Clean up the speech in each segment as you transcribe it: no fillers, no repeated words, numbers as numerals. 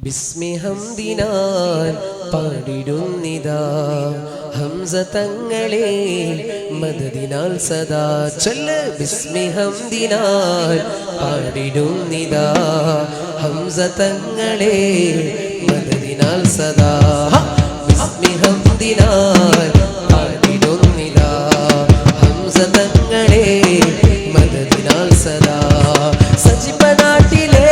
ബിസ്മി ഹംദിനാൽ പാടിടുന്നിതാ ഹംസ തങ്ങളെ മദദിനാൽ സദാ ചൊല്ല്. ബിസ്മി ഹംദിനാൽ പാടിടുന്നിതാ ഹംസ തങ്ങളെ മദദിനാൽ സദാ. ബിസ്മി ഹംദിനാൽ പാടിടുന്നിതാ ഹംസ തങ്ങളെ മദദിനാൽ സദാ. സജിപനാട്ടിലെ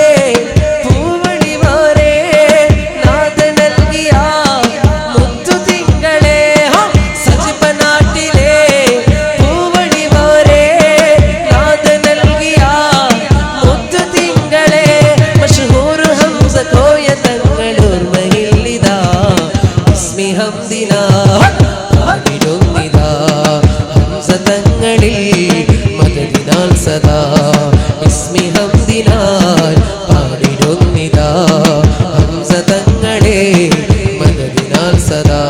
മദദിനാൽ സദാ. ബിസ്മി ഹംദിനാൽ പാടിടുന്നിതാ ഹംസ തങ്ങളെ മദദിനാൽ സദാ.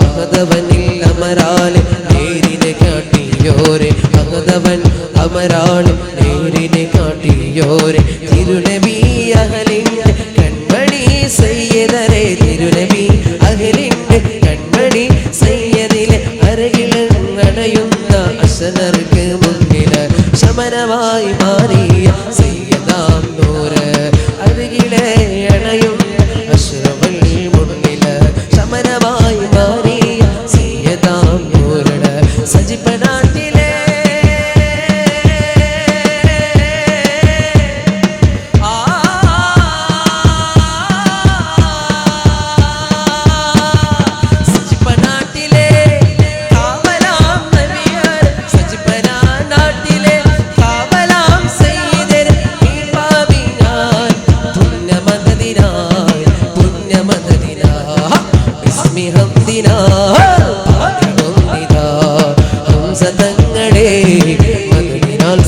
അഹദവനിൽ അമരാൽ നേരിനെ കാട്ടിയോരെ അഹദവൻ അമരാൾ നേരിനെ കാട്ടിയോരെ തിരുനബി അഹലിന്റെ കൺമണി സയ്യിദരെ തിരുനബി അഹലിന്റെ കൺമണി സയ്യിദിലെ അരകിലണയുന്ന അശനർക്ക് മുന്നില് ശമനമായി മാറിയ സയ്യിദാം നൂറ് അരകിലെ അണയും അശ്റഫുൽ മുന്നില് ശമനമായി മാറിയ സയ്യിദാം നൂറ്. സജിപനാട്ടിലെ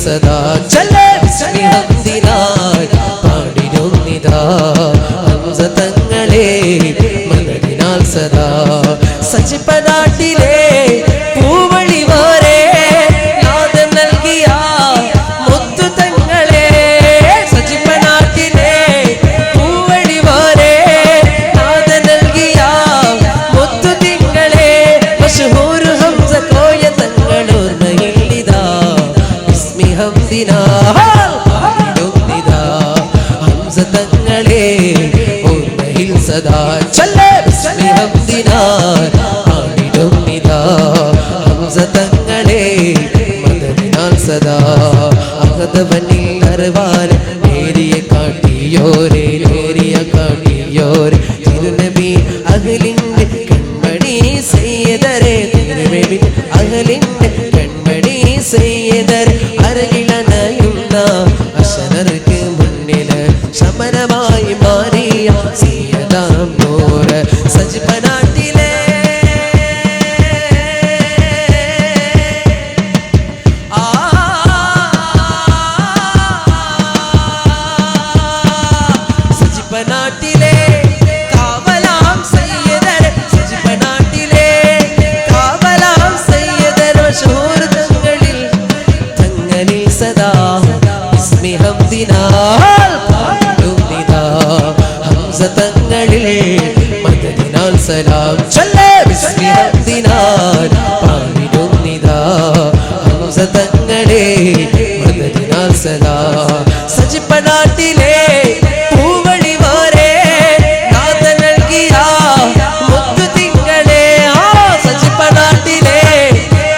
സദാ ചൊല്ല്. ബിസ്മി ഹംദിനാൽ പാടിടുന്നിതാ ഹംസ തങ്ങളെ മദദിനാൽ സദാ. സജിപനാട്ടിലെ പൂവളിമാരെ നാദം നൽകിയ മുത്തു തങ്ങളെ സജിപനാട്ടിലെ പൂവളിമാരെ നാദം നൽകിയ മുത്തു തിങ്കളെ മശഹൂർ ഹംസ കോയ തങ്ങളൂർ മഹിളിതാ. ബിസ്മി ഹംദിനാൽ പാടിടുന്നിതാ ഹംസ തങ്ങളെ ഓർമ്മയിൽ സദാ ചൊല്ല്. ബിസ്മി ഹംദിനാൽ പാടിടുന്നിതാ ഹംസ തങ്ങളെ മദദിനാൽ സദാ. അഹദവനിൽ അർവാൽ നേരിയ കാട്ടിയോരെ നേരിയ കാട്ടിയോരെ തിരുനബി അഹലിന്റെ കൺമണി സയ്യിദരെ തിരുനബി അഹലിന്റെ കൺമണി സയ്യിദർ അരകിലണയുന്ന അശനർക്ക് മുന്നില് ശമനമായി മാറിയ സയ്യിദാം നൂറ്. സജിപനാട്ടിലെ സജിപനാട്ടിലെ കാവലാം സയ്യിദർ സജിപനാട്ടിലെ കാവലാം സയ്യിദർ മശഹൂർ തങ്ങളിൽ തങ്ങളിൽ സദാ. ബിസ്മി ഹംദിനാൽ പാടിടുന്നിതാ ഹംസ തങ്ങളിൽ മദദിനാൽ സലാം ചൊല്ല്. ബിസ്മി ഹംദിനാൽ പാടിടുന്നിതാ ഹംസ തങ്ങളെ മദദിനാൽ സദാ. സജിപനാട്ടിലെ പൂവളിമാരെ നാദം നൽകിയ മുത്തു തിങ്കളെ സജിപനാട്ടിലെ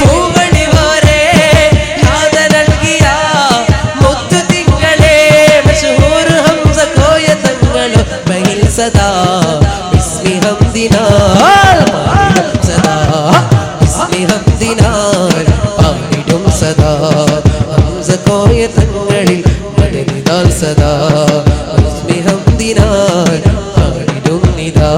പൂവളിമാരെ നാദം നൽകിയ മുത്തു തിങ്കളെ മശഹൂർ ഹംസ കോയ തങ്ങളു മഹിൽ സദാ. ബിസ്മി ഹംദിനാൽ പാടിടും സദാ ബിസ്മി ഹംദിനാൽ പാടിടും സദാ ഹംസ കോയ തങ്ങളിൽ മദദിനാൽ സദാ. ബിസ്മി ഹംദിനാൽ പാടിടുന്നിതാ